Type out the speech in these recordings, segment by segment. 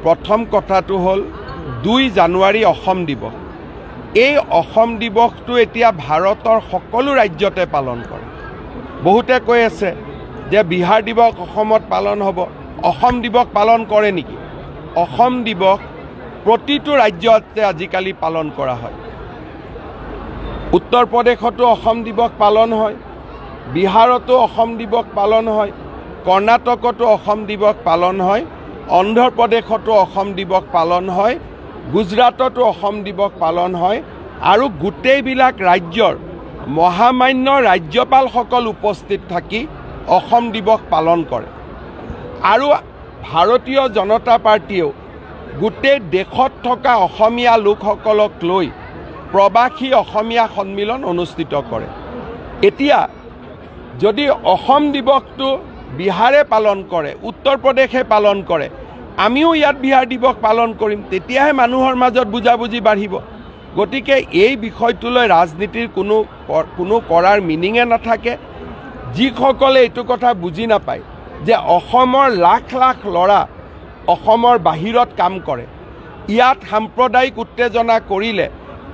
প্ৰথম কথাটো হ'ল 2 জানুৱাৰী অসম দিৱস। এই অসম দিৱসটো এতিয়া ভাৰতৰ সকলো ৰাজ্যতে পালন কৰে। বহুতে কৈ আছে যে বিহাৰ দিৱস অসমত পালন হ'ব। অসম দিৱস পালন কৰে নেকি? অসম দিৱস প্ৰতিটো ৰাজ্যতে আজিকালি পালন কৰা হয়। উত্তৰ প্ৰদেশতো অসম দিৱস পালন হয়, বিহাৰতো অসম দিৱস পালন হয়, কৰ্ণাটকতো অসম দিৱস পালন হয়, অন্ধ্ৰ প্ৰদেশতো অসম দিৱস পালন হয়, গুজৰাটতো অসম দিৱস পালন হয় আৰু গোটেইবিলাক ৰাজ্যৰ মহামান্য ৰাজ্যপালসকল উপস্থিত থাকি অসম দিৱস পালন কৰে। আৰু ভাৰতীয় জনতা পাৰ্টিয়েও গোটেই দেশত থকা অসমীয়া লোকসকলক লৈ প্ৰবাসী অসমীয়া সন্মিলন অনুষ্ঠিত কৰে। এতিয়া যদি অসম দিৱসটো বিহাৰে পালন কৰে, উত্তৰ প্ৰদেশে পালন কৰে, আমিও ইয়াত বিহাৰ দিৱস পালন কৰিম, তেতিয়াহে মানুহৰ মাজত বুজাবুজি বাঢ়িব। গতিকে এই বিষয়টোলৈ ৰাজনীতিৰ কোনো কৰাৰ মিনিঙে নাথাকে। যিসকলে এইটো কথা বুজি নাপায় যে অসমৰ লাখ লাখ ল'ৰা অসমৰ বাহিৰত কাম কৰে, ইয়াত সাম্প্ৰদায়িক উত্তেজনা কৰিলে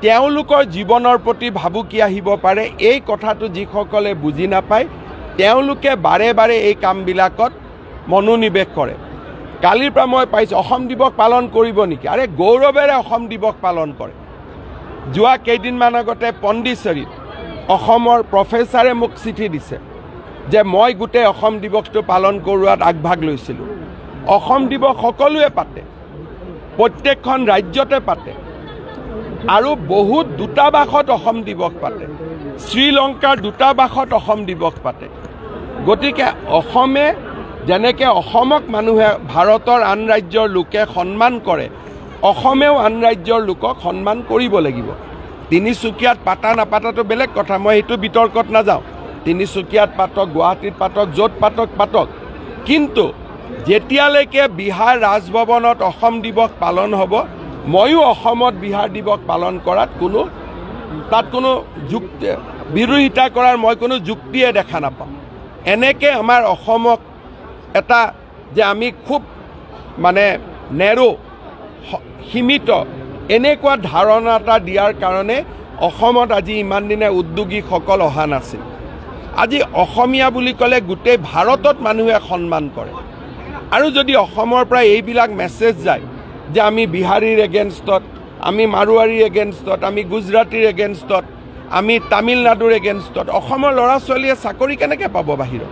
তেওঁলোকৰ জীৱনৰ প্ৰতি ভাবুকি আহিব পাৰে, এই কথাটো যিসকলে বুজি নাপায় তেওঁলোকে বাৰে বাৰে এই কামবিলাকত মনোনিৱেশ কৰে। কালিৰ পৰা মই পাইছোঁ অসম দিৱস পালন কৰিব নেকি? আৰে গৌৰৱেৰে অসম দিৱস পালন কৰে। যোৱা কেইদিনমান আগতে পণ্ডিচেৰীত অসমৰ প্ৰফেচাৰে মোক চিঠি দিছে যে মই গোটেই অসম দিৱসটো পালন কৰোৱাত আগভাগ লৈছিলোঁ। অসম দিৱস সকলোৱে পাতে, প্ৰত্যেকখন ৰাজ্যতে পাতে আৰু বহুত দূতাবাসত অসম দিৱস পাতে, শ্ৰীলংকাৰ দূতাবাসত অসম দিৱস পাতে। গতিকে অসমে যেনেকৈ অসমক মানুহে ভাৰতৰ আন ৰাজ্যৰ লোকে সন্মান কৰে, অসমেও আন ৰাজ্যৰ লোকক সন্মান কৰিব লাগিব। তিনিচুকীয়াত পাতা নাপাতাটো বেলেগ কথা, মই সেইটো বিতৰ্কত নাযাওঁ। তিনিচুকীয়াত পাতক, গুৱাহাটীত পাতক, য'ত পাতক পাতক, কিন্তু যেতিয়ালৈকে বিহাৰ ৰাজভৱনত অসম দিৱস পালন হ'ব, ময়ো অসমত বিহাৰ দিৱস পালন কৰাত তাত কোনো বিৰোধিতা কৰাৰ মই কোনো যুক্তিয়ে দেখা নাপাওঁ। এনেকৈ আমাৰ অসমক এটা যে আমি খুব সীমিত এনেকুৱা ধাৰণা এটা দিয়াৰ কাৰণে অসমত আজি ইমান দিনে উদ্যোগীসকল অহা নাছিল। আজি অসমীয়া বুলি ক'লে গোটেই ভাৰতত মানুহে সন্মান কৰে। আৰু যদি অসমৰ পৰা এইবিলাক মেছেজ যায় যে আমি বিহাৰীৰ এগেইনষ্টত, আমি মাৰোৱাৰীৰ এগেইনষ্টত, আমি গুজৰাটীৰ এগেইনষ্টত, আমি তামিলনাডুৰ এগেইনষ্টত, অসমৰ ল'ৰা ছোৱালীয়ে চাকৰি কেনেকৈ পাব বাহিৰত?